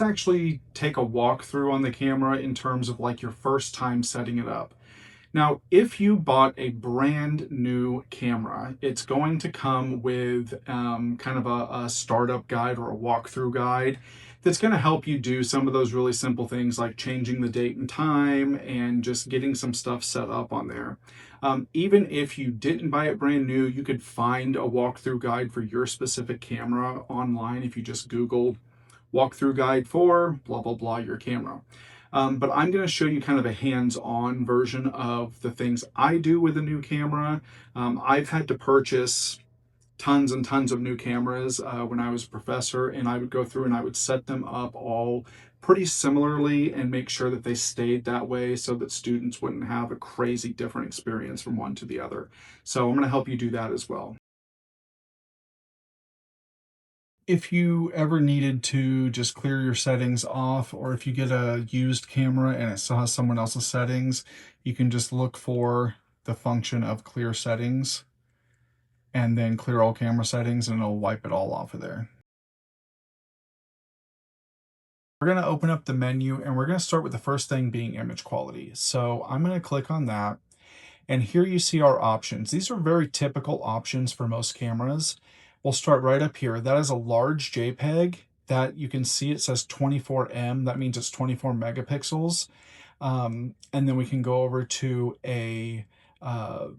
Actually take a walkthrough on the camera in terms of like your first time setting it up. Now, if you bought a brand new camera, it's going to come with kind of a startup guide or a walkthrough guide that's going to help you do some of those really simple things like changing the date and time and just getting some stuff set up on there. Even if you didn't buy it brand new, you could find a walkthrough guide for your specific camera online if you just Googled walkthrough guide for blah, blah, blah, your camera. But I'm going to show you kind of a hands-on version of the things I do with a new camera. I've had to purchase tons and tons of new cameras when I was a professor, and I would go through and I would set them up all pretty similarly and make sure that they stayed that way so that students wouldn't have a crazy different experience from one to the other. So I'm going to help you do that as well. If you ever needed to just clear your settings off, or if you get a used camera and it still has someone else's settings, you can just look for the function of clear settings and then clear all camera settings, and it'll wipe it all off of there. We're going to open up the menu and we're going to start with the first thing being image quality. So I'm going to click on that. And here you see our options. These are very typical options for most cameras. We'll start right up here. That is a large JPEG that you can see it says 24M. That means it's 24 megapixels. And then we can go over to a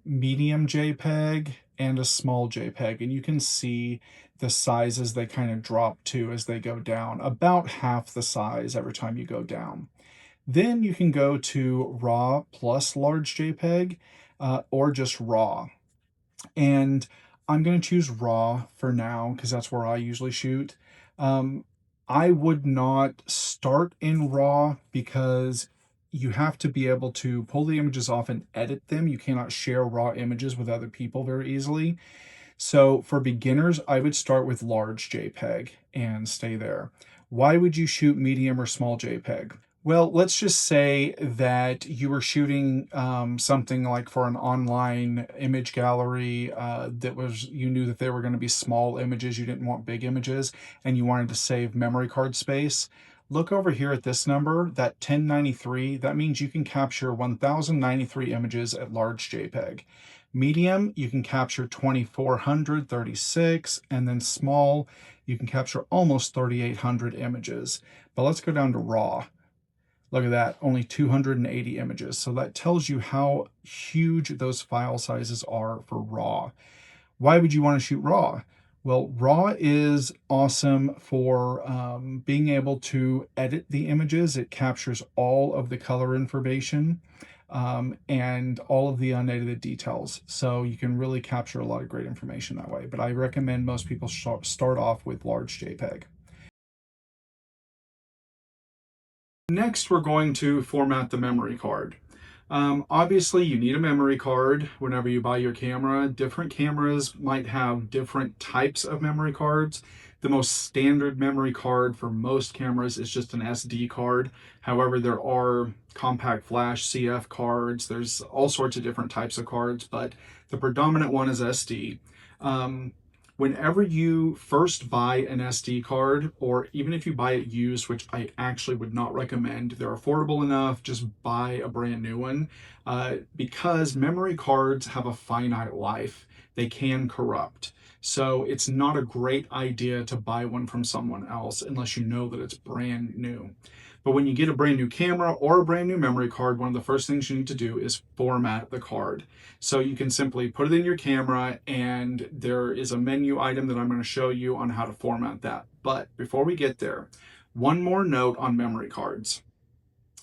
medium JPEG and a small JPEG. And you can see the sizes they kind of drop to as they go down, about half the size every time you go down. Then you can go to RAW plus large JPEG or just RAW. And I'm going to choose RAW for now because that's where I usually shoot. I would not start in RAW because you have to be able to pull the images off and edit them. You cannot share RAW images with other people very easily. So for beginners, I would start with large JPEG and stay there. Why would you shoot medium or small JPEG? Well, let's just say that you were shooting something like for an online image gallery that was, you knew that they were going to be small images, you didn't want big images, and you wanted to save memory card space. Look over here at this number, that 1093, that means you can capture 1093 images at large JPEG. Medium, you can capture 2436, and then small, you can capture almost 3800 images. But let's go down to RAW. Look at that, only 280 images. So that tells you how huge those file sizes are for RAW. Why would you want to shoot RAW? Well, RAW is awesome for being able to edit the images. It captures all of the color information and all of the unedited details. So you can really capture a lot of great information that way. But I recommend most people start off with large JPEG. Next, we're going to format the memory card. Obviously, you need a memory card whenever you buy your camera. Different cameras might have different types of memory cards. The most standard memory card for most cameras is just an SD card. However, there are compact flash CF cards. There's all sorts of different types of cards, but the predominant one is SD. Whenever you first buy an SD card, or even if you buy it used, which I actually would not recommend, they're affordable enough, just buy a brand new one, because memory cards have a finite life. They can corrupt. So it's not a great idea to buy one from someone else unless you know that it's brand new. But when you get a brand new camera or a brand new memory card, one of the first things you need to do is format the card. So you can simply put it in your camera, and there is a menu item that I'm going to show you on how to format that. But before we get there, one more note on memory cards.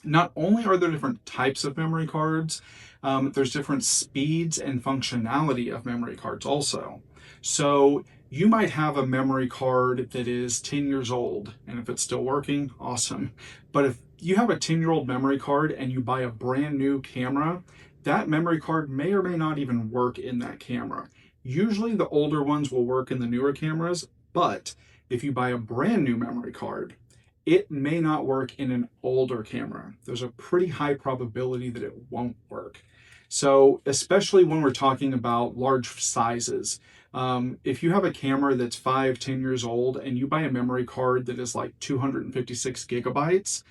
Not only are there different types of memory cards, there's different speeds and functionality of memory cards also. So you might have a memory card that is 10 years old, and if it's still working, awesome. But if you have a 10-year-old memory card and you buy a brand new camera, that memory card may or may not even work in that camera. Usually the older ones will work in the newer cameras, but if you buy a brand new memory card, it may not work in an older camera. There's a pretty high probability that it won't work. So especially when we're talking about large sizes, If you have a camera that's 5, 10 years old and you buy a memory card that is like 256 gigabytes,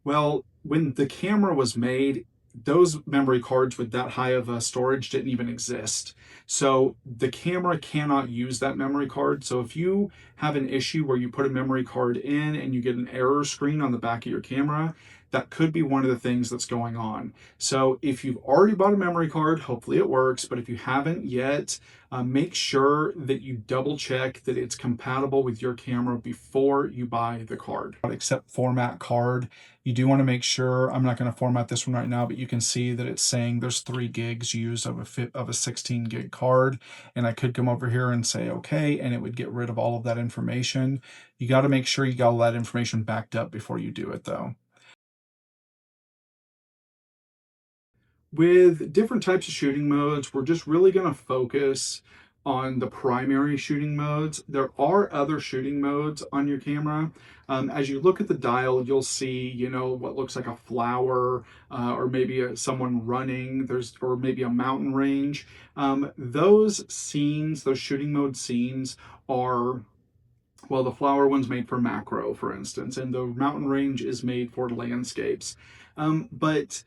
well, when the camera was made, those memory cards with that high of a storage didn't even exist. So the camera cannot use that memory card. So if you have an issue where you put a memory card in and you get an error screen on the back of your camera, that could be one of the things that's going on. So if you've already bought a memory card, hopefully it works, but if you haven't yet, make sure that you double check that it's compatible with your camera before you buy the card. Accept format card. You do want to make sure, I'm not going to format this one right now, but you can see that it's saying there's 3 gigs used of a 16 gig card. And I could come over here and say, okay, and it would get rid of all of that information. You got to make sure you got all that information backed up before you do it though. With different types of shooting modes, we're just really going to focus on the primary shooting modes. There are other shooting modes on your camera. As you look at the dial, you'll see, what looks like a flower, or maybe someone running. Or maybe a mountain range. Those scenes, those shooting mode scenes, are, well, the flower one's made for macro, for instance, and the mountain range is made for landscapes. But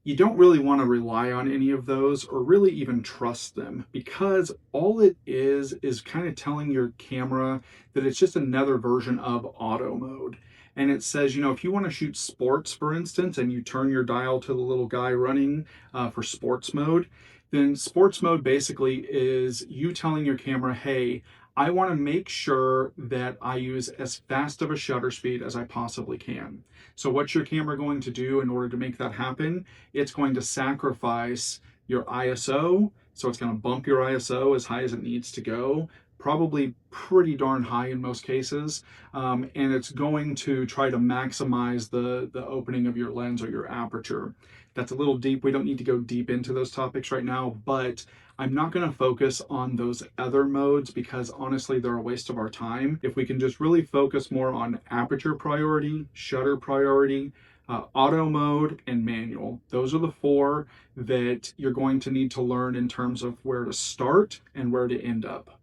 you don't really want to rely on any of those or really even trust them, because all it is kind of telling your camera that it's just another version of auto mode. And it says, if you want to shoot sports, for instance, and you turn your dial to the little guy running for sports mode, then sports mode basically is you telling your camera, hey, I want to make sure that I use as fast of a shutter speed as I possibly can. So what's your camera going to do in order to make that happen? It's going to sacrifice your ISO. So it's going to bump your ISO as high as it needs to go, probably pretty darn high in most cases. And it's going to try to maximize the opening of your lens or your aperture. That's a little deep. We don't need to go deep into those topics right now, but I'm not going to focus on those other modes because honestly, they're a waste of our time. If we can just really focus more on aperture priority, shutter priority, auto mode, and manual. Those are the 4 that you're going to need to learn in terms of where to start and where to end up.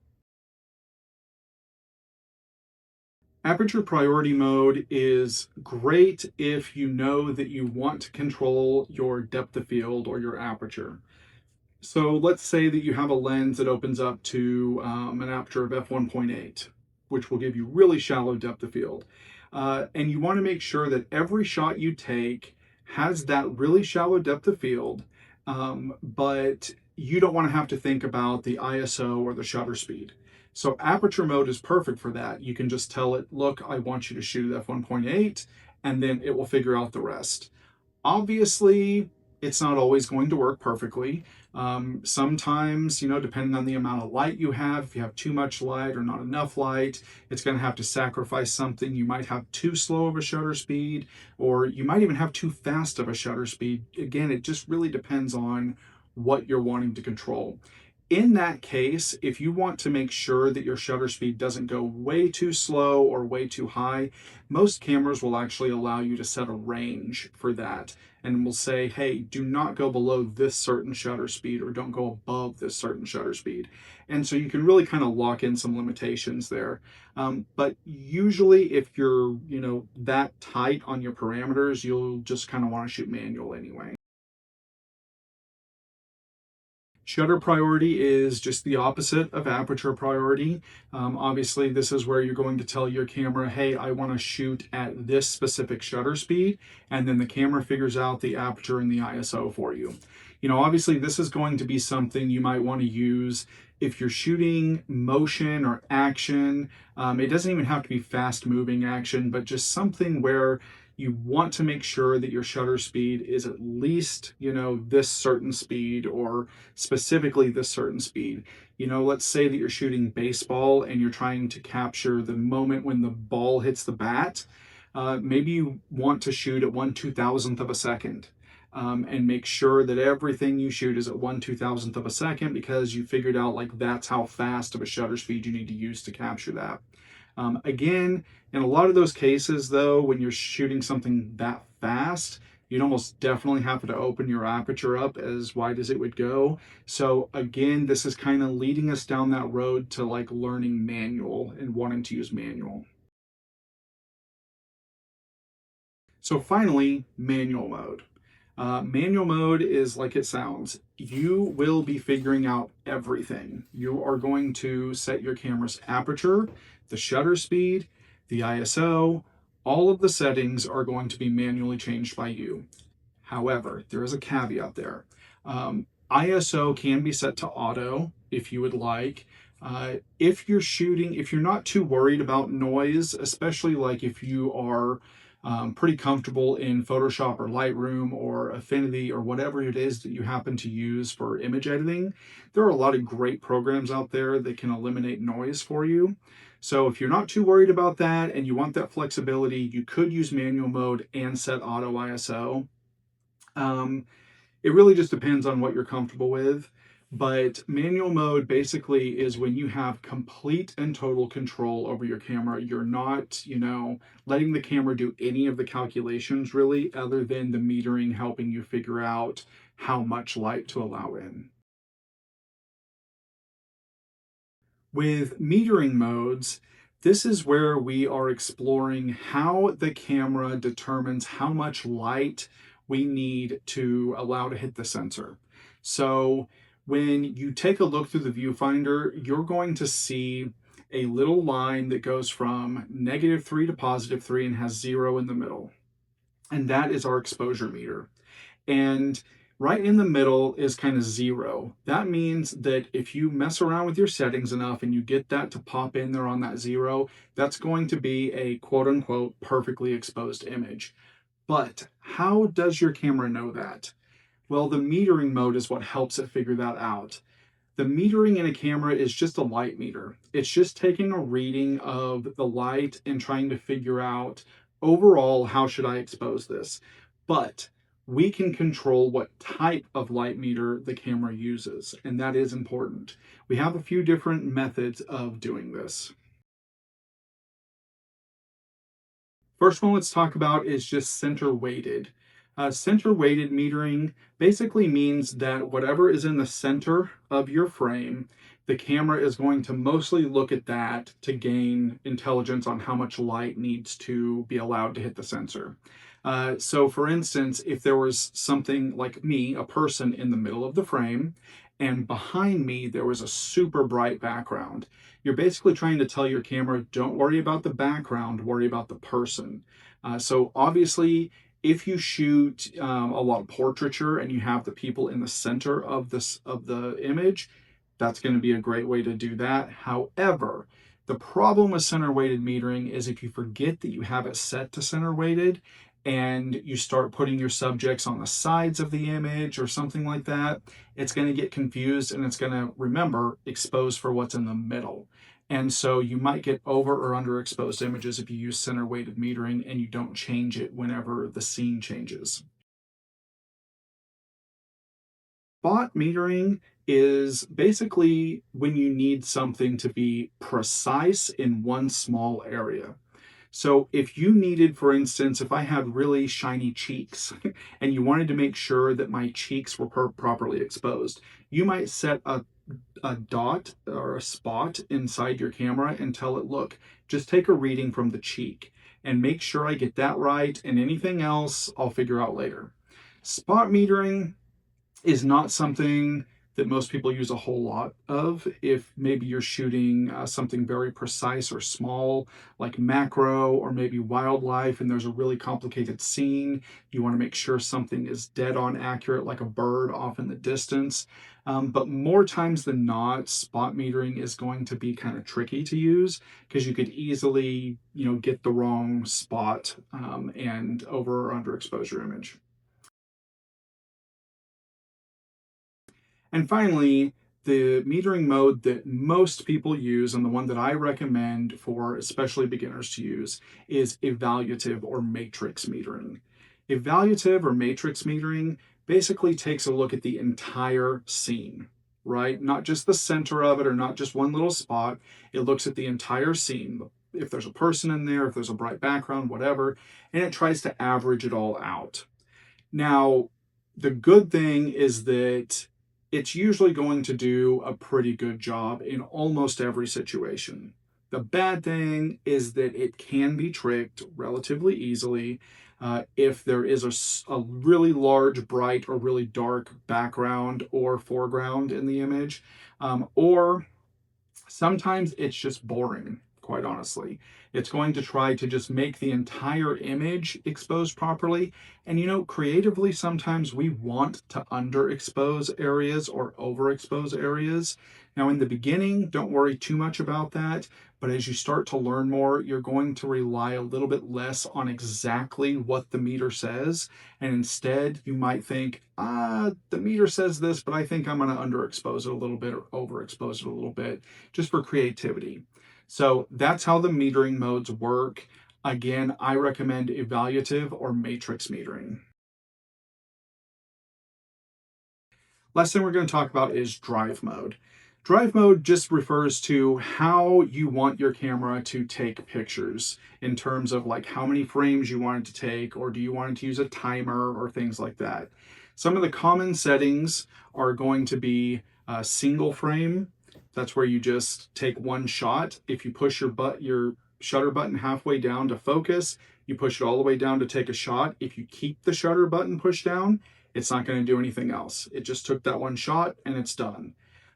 Aperture priority mode is great if you know that you want to control your depth of field or your aperture. So let's say that you have a lens that opens up to an aperture of f1.8, which will give you really shallow depth of field. And you want to make sure that every shot you take has that really shallow depth of field, but you don't want to have to think about the ISO or the shutter speed. So aperture mode is perfect for that. You can just tell it, look, I want you to shoot at f1.8, and then it will figure out the rest. Obviously, it's not always going to work perfectly. Sometimes, depending on the amount of light you have, if you have too much light or not enough light, it's going to have to sacrifice something. You might have too slow of a shutter speed, or you might even have too fast of a shutter speed. Again, it just really depends on what you're wanting to control. In that case, if you want to make sure that your shutter speed doesn't go way too slow or way too high, most cameras will actually allow you to set a range for that and will say, hey, do not go below this certain shutter speed or don't go above this certain shutter speed. And so you can really kind of lock in some limitations there. But usually if you're, that tight on your parameters, you'll just kind of want to shoot manual anyway. Shutter priority is just the opposite of aperture priority. Obviously, this is where you're going to tell your camera, hey, I want to shoot at this specific shutter speed, and then the camera figures out the aperture and the ISO for you. Obviously, this is going to be something you might want to use if you're shooting motion or action. It doesn't even have to be fast moving action, but just something where you want to make sure that your shutter speed is at least, this certain speed, or specifically this certain speed. Let's say that you're shooting baseball and you're trying to capture the moment when the ball hits the bat. Maybe you want to shoot at 1/2000th of a second. And make sure that everything you shoot is at 1/2000th of a second, because you figured out like that's how fast of a shutter speed you need to use to capture that. Again, in a lot of those cases though, when you're shooting something that fast, you'd almost definitely have to open your aperture up as wide as it would go. So again, this is kind of leading us down that road to like learning manual and wanting to use manual. So finally, manual mode. Manual mode is like it sounds. You will be figuring out everything. You are going to set your camera's aperture, the shutter speed, the ISO, all of the settings are going to be manually changed by you. However, there is a caveat there. ISO can be set to auto if you would like. If you're shooting, if you're not too worried about noise, especially like if you are pretty comfortable in Photoshop or Lightroom or Affinity or whatever it is that you happen to use for image editing, there are a lot of great programs out there that can eliminate noise for you. So if you're not too worried about that and you want that flexibility, you could use manual mode and set auto ISO. It really just depends on what you're comfortable with. But manual mode basically is when you have complete and total control over your camera. You're not, letting the camera do any of the calculations really, other than the metering helping you figure out how much light to allow in. With metering modes, this is where we are exploring how the camera determines how much light we need to allow to hit the sensor. So when you take a look through the viewfinder, you're going to see a little line that goes from -3 to +3 and has 0 in the middle. And that is our exposure meter. And right in the middle is kind of 0. That means that if you mess around with your settings enough and you get that to pop in there on that 0, that's going to be a quote unquote perfectly exposed image. But how does your camera know that? Well, the metering mode is what helps it figure that out. The metering in a camera is just a light meter. It's just taking a reading of the light and trying to figure out overall, how should I expose this? But we can control what type of light meter the camera uses, and that is important. We have a few different methods of doing this. First one let's talk about is just center weighted. Center weighted metering basically means that whatever is in the center of your frame, the camera is going to mostly look at that to gain intelligence on how much light needs to be allowed to hit the sensor. So for instance, if there was something like me, a person in the middle of the frame, and behind me there was a super bright background, you're basically trying to tell your camera, don't worry about the background, worry about the person. So obviously, if you shoot a lot of portraiture and you have the people in the center of the image, that's going to be a great way to do that. However, the problem with center weighted metering is if you forget that you have it set to center weighted and you start putting your subjects on the sides of the image or something like that, it's going to get confused and it's going to remember expose for what's in the middle. And so you might get over or underexposed images if you use center weighted metering and you don't change it whenever the scene changes. Spot metering is basically when you need something to be precise in one small area. So if you needed, for instance, if I had really shiny cheeks and you wanted to make sure that my cheeks were properly exposed, you might set a dot or a spot inside your camera and tell it, look, just take a reading from the cheek and make sure I get that right, and anything else I'll figure out later. Spot metering is not something that most people use a whole lot of. If maybe you're shooting something very precise or small, like macro or maybe wildlife, and there's a really complicated scene, you want to make sure something is dead on accurate, like a bird off in the distance. But more times than not, spot metering is going to be kind of tricky to use because you could easily, get the wrong spot and over or underexposure image. And finally, the metering mode that most people use and the one that I recommend for especially beginners to use is evaluative or matrix metering. Evaluative or matrix metering basically takes a look at the entire scene, right? Not just the center of it or not just one little spot. It looks at the entire scene. If there's a person in there, if there's a bright background, whatever, and it tries to average it all out. Now, the good thing is that it's usually going to do a pretty good job in almost every situation. The bad thing is that it can be tricked relatively easily if there is a really large, bright, or really dark background or foreground in the image, or sometimes it's just boring, quite honestly. It's going to try to just make the entire image exposed properly. And creatively, sometimes we want to underexpose areas or overexpose areas. Now, in the beginning, don't worry too much about that. But as you start to learn more, you're going to rely a little bit less on exactly what the meter says. And instead, you might think, the meter says this, but I think I'm going to underexpose it a little bit or overexpose it a little bit just for creativity. So that's how the metering modes work. Again, I recommend evaluative or matrix metering. Last thing we're going to talk about is drive mode. Drive mode just refers to how you want your camera to take pictures in terms of like how many frames you want it to take, or do you want it to use a timer or things like that. Some of the common settings are going to be a single frame. That's where you just take one shot. If you push your shutter button halfway down to focus, you push it all the way down to take a shot. If you keep the shutter button pushed down, it's not going to do anything else. It just took that one shot and it's done.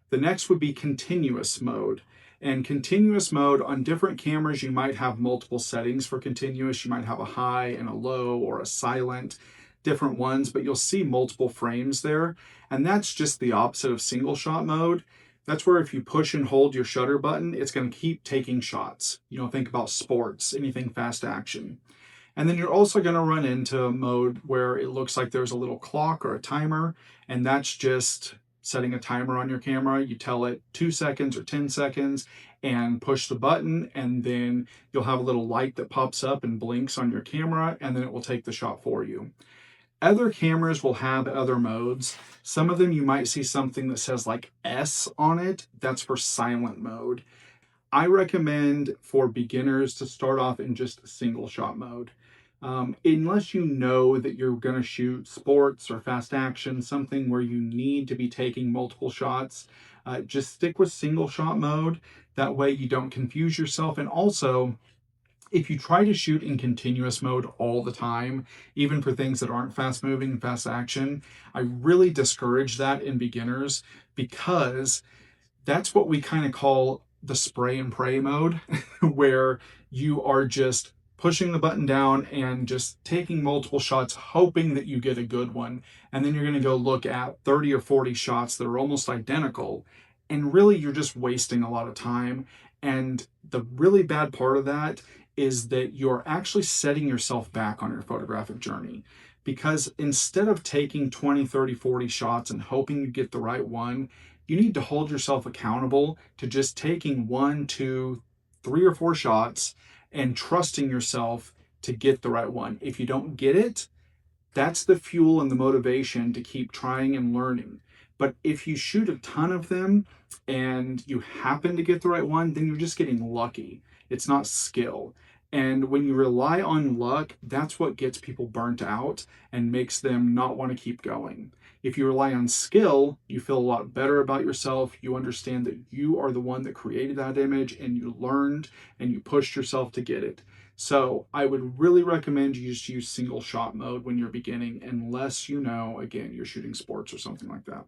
The next would be continuous mode. And continuous mode on different cameras, you might have multiple settings for continuous. You might have a high and a low or a silent, different ones, but you'll see multiple frames there. And that's just the opposite of single shot mode. That's where if you push and hold your shutter button, it's going to keep taking shots. Think about sports, anything fast action. And then you're also going to run into a mode where it looks like there's a little clock or a timer, and that's just setting a timer on your camera. You tell it 2 seconds or 10 seconds and push the button, and then you'll have a little light that pops up and blinks on your camera, and then it will take the shot for you. Other cameras will have other modes. Some of them you might see something that says like S on it. That's for silent mode. I recommend for beginners to start off in just single shot mode. Unless you know that you're going to shoot sports or fast action, something where you need to be taking multiple shots, just stick with single shot mode. That way you don't confuse yourself. And also, if you try to shoot in continuous mode all the time, even for things that aren't fast moving, fast action, I really discourage that in beginners, because that's what we kind of call the spray and pray mode, where you are just pushing the button down and just taking multiple shots, hoping that you get a good one. And then you're going to go look at 30 or 40 shots that are almost identical. And really, you're just wasting a lot of time. And the really bad part of that is that you're actually setting yourself back on your photographic journey. Because instead of taking 20, 30, 40 shots and hoping you get the right one, you need to hold yourself accountable to just taking 1, 2, 3, or 4 shots and trusting yourself to get the right one. If you don't get it, that's the fuel and the motivation to keep trying and learning. But if you shoot a ton of them and you happen to get the right one, then you're just getting lucky. It's not skill. And when you rely on luck, that's what gets people burnt out and makes them not want to keep going. If you rely on skill, you feel a lot better about yourself. You understand that you are the one that created that image and you learned and you pushed yourself to get it. So I would really recommend you just use single shot mode when you're beginning, unless again, you're shooting sports or something like that.